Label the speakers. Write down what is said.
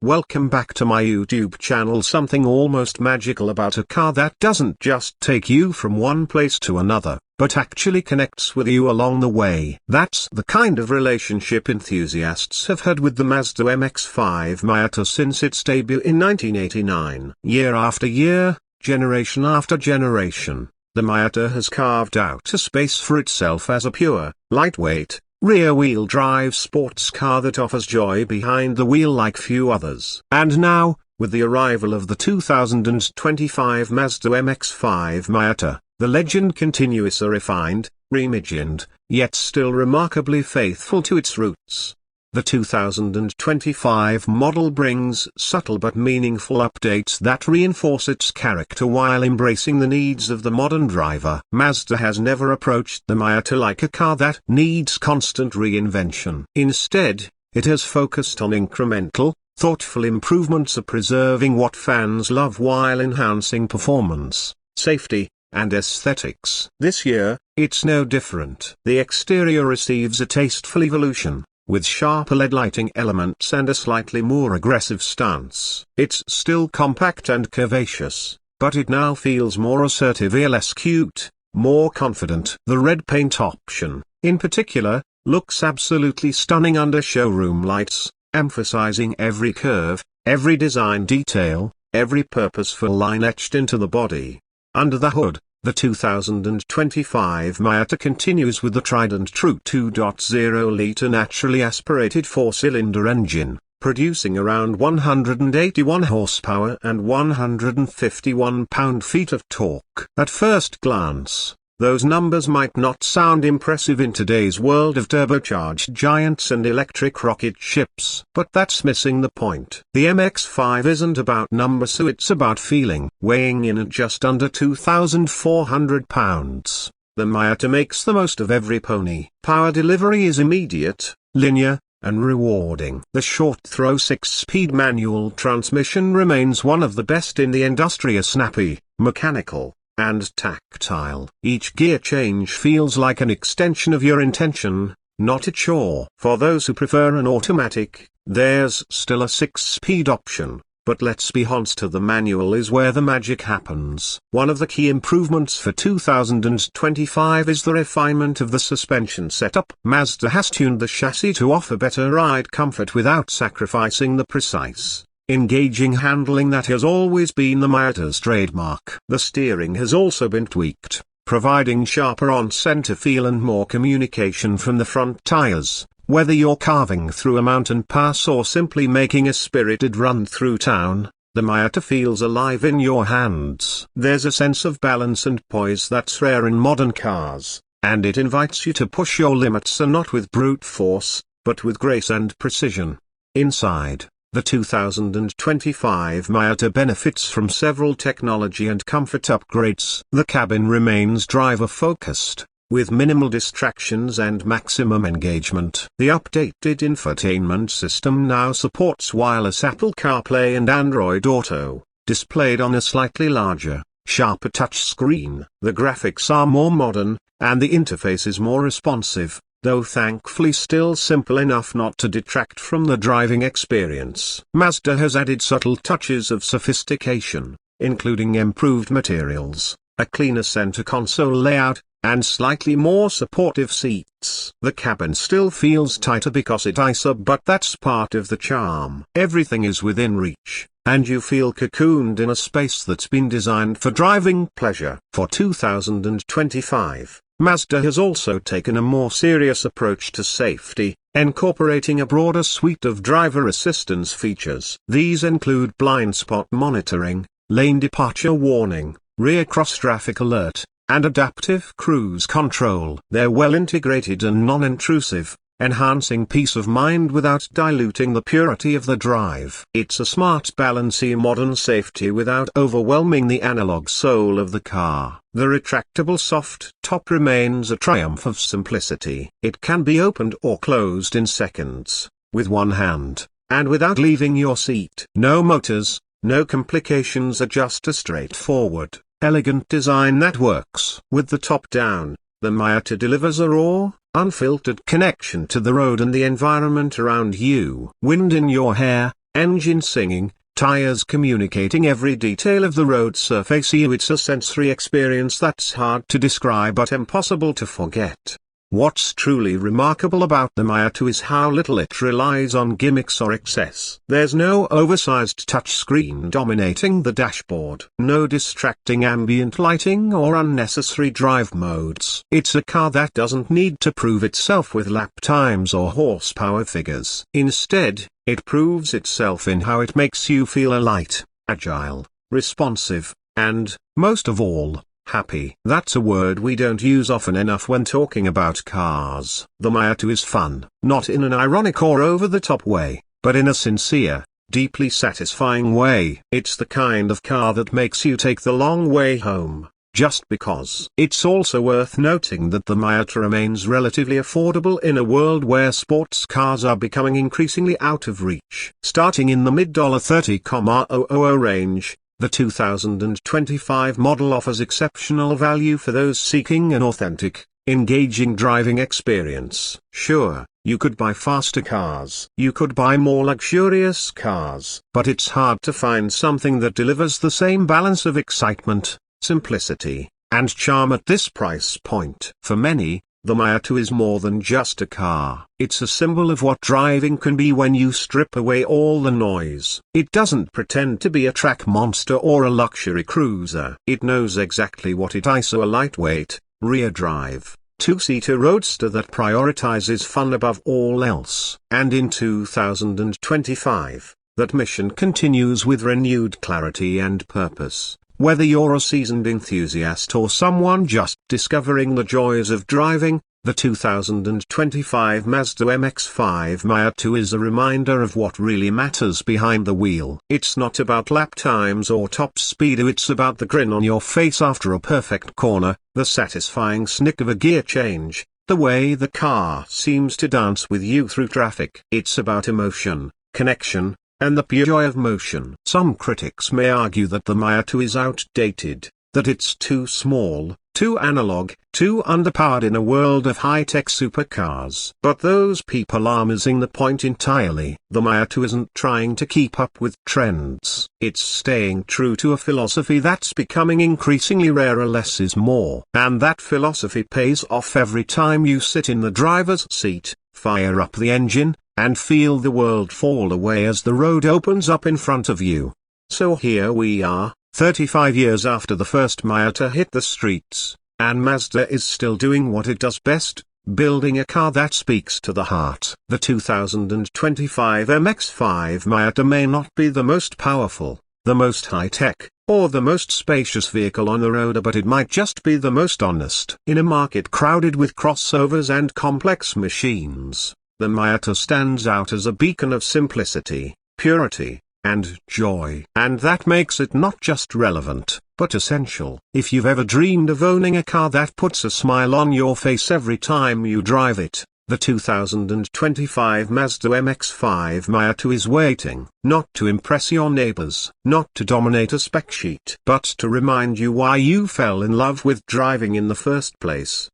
Speaker 1: Welcome back to my YouTube channel. Something almost magical about a car that doesn't just take you from one place to another, but actually connects with you along the way. That's the kind of relationship enthusiasts have had with the Mazda MX-5 Miata since its debut in 1989. Year after year, generation after generation, the Miata has carved out a space for itself as a pure, lightweight, rear-wheel drive sports car that offers joy behind the wheel like few others. And now, with the arrival of the 2025 Mazda MX-5 Miata, the legend continues a refined, reimagined, yet still remarkably faithful to its roots. The 2025 model brings subtle but meaningful updates that reinforce its character while embracing the needs of the modern driver. Mazda has never approached the Miata like a car that needs constant reinvention. Instead, it has focused on incremental, thoughtful improvements, preserving what fans love while enhancing performance, safety, and aesthetics. This year, it's no different. The exterior receives a tasteful evolution, with sharper LED lighting elements and a slightly more aggressive stance. It's still compact and curvaceous, but it now feels more assertive, less cute, more confident. The red paint option, in particular, looks absolutely stunning under showroom lights, emphasizing every curve, every design detail, every purposeful line etched into the body. Under the hood, the 2025 Miata continues with the tried and true 2.0-liter naturally aspirated four-cylinder engine, producing around 181 horsepower and 151 pound-feet of torque. At first glance, those numbers might not sound impressive in today's world of turbocharged giants and electric rocket ships. But that's missing the point. The MX-5 isn't about numbers, it's about feeling. Weighing in at just under 2,400 pounds, the Miata makes the most of every pony. Power delivery is immediate, linear, and rewarding. The short-throw 6-speed manual transmission remains one of the best in the industry, snappy, mechanical, and tactile. Each gear change feels like an extension of your intention, not a chore. For those who prefer an automatic, there's still a 6-speed option, but let's be honest, the manual is where the magic happens. One of the key improvements for 2025 is the refinement of the suspension setup. Mazda has tuned the chassis to offer better ride comfort without sacrificing the precise, engaging handling that has always been the Miata's trademark. The steering has also been tweaked, providing sharper on-center feel and more communication from the front tires. Whether you're carving through a mountain pass or simply making a spirited run through town, the Miata feels alive in your hands. There's a sense of balance and poise that's rare in modern cars, and it invites you to push your limits, and not with brute force, but with grace and precision. Inside, the 2025 Miata benefits from several technology and comfort upgrades. The cabin remains driver-focused, with minimal distractions and maximum engagement. The updated infotainment system now supports wireless Apple CarPlay and Android Auto, displayed on a slightly larger, sharper touchscreen. The graphics are more modern, and the interface is more responsive, though thankfully still simple enough not to detract from the driving experience. Mazda has added subtle touches of sophistication, including improved materials, a cleaner center console layout, and slightly more supportive seats. The cabin still feels tighter because it's ISO, but that's part of the charm. Everything is within reach, and you feel cocooned in a space that's been designed for driving pleasure. For 2025, Mazda has also taken a more serious approach to safety, incorporating a broader suite of driver assistance features. These include blind spot monitoring, lane departure warning, rear cross-traffic alert, and adaptive cruise control. They're well integrated and non-intrusive, enhancing peace of mind without diluting the purity of the drive. It's a smart balance in modern safety without overwhelming the analog soul of the car. The retractable soft top remains a triumph of simplicity. It can be opened or closed in seconds, with one hand, and without leaving your seat. No motors, no complications, just a straightforward, elegant design that works. With the top down, the Miata delivers a raw, unfiltered connection to the road and the environment around you. Wind in your hair, engine singing, tires communicating every detail of the road surface. It's a sensory experience that's hard to describe but impossible to forget. What's truly remarkable about the Miata is how little it relies on gimmicks or excess. There's no oversized touchscreen dominating the dashboard, no distracting ambient lighting or unnecessary drive modes. It's a car that doesn't need to prove itself with lap times or horsepower figures. Instead, it proves itself in how it makes you feel light, agile, responsive, and, most of all, happy. That's a word we don't use often enough when talking about cars. The Miata is fun, not in an ironic or over-the-top way, but in a sincere, deeply satisfying way. It's the kind of car that makes you take the long way home, just because. It's also worth noting that the Miata remains relatively affordable in a world where sports cars are becoming increasingly out of reach. Starting in the mid-$30,000 range, the 2025 model offers exceptional value for those seeking an authentic, engaging driving experience. Sure, you could buy faster cars, you could buy more luxurious cars, but it's hard to find something that delivers the same balance of excitement, simplicity, and charm at this price point. For many, the Miata is more than just a car. It's a symbol of what driving can be when you strip away all the noise. It doesn't pretend to be a track monster or a luxury cruiser. It knows exactly what it is: a lightweight, rear-drive, two-seater roadster that prioritizes fun above all else. And in 2025, that mission continues with renewed clarity and purpose. Whether you're a seasoned enthusiast or someone just discovering the joys of driving, the 2025 Mazda MX-5 Miata is a reminder of what really matters behind the wheel. It's not about lap times or top speed, it's about the grin on your face after a perfect corner, the satisfying snick of a gear change, the way the car seems to dance with you through traffic. It's about emotion, connection, and the pure joy of motion. Some critics may argue that the Miata is outdated, that it's too small, too analog, too underpowered in a world of high-tech supercars. But those people are missing the point entirely. The Miata isn't trying to keep up with trends. It's staying true to a philosophy that's becoming increasingly rarer: less is more. And that philosophy pays off every time you sit in the driver's seat, fire up the engine, and feel the world fall away as the road opens up in front of you. So here we are, 35 years after the first Miata hit the streets, and Mazda is still doing what it does best, building a car that speaks to the heart. The 2025 MX-5 Miata may not be the most powerful, the most high-tech, or the most spacious vehicle on the road, but it might just be the most honest. In a market crowded with crossovers and complex machines, the Miata stands out as a beacon of simplicity, purity, and joy. And that makes it not just relevant, but essential. If you've ever dreamed of owning a car that puts a smile on your face every time you drive it, the 2025 Mazda MX-5 Miata is waiting. Not to impress your neighbors, not to dominate a spec sheet, but to remind you why you fell in love with driving in the first place.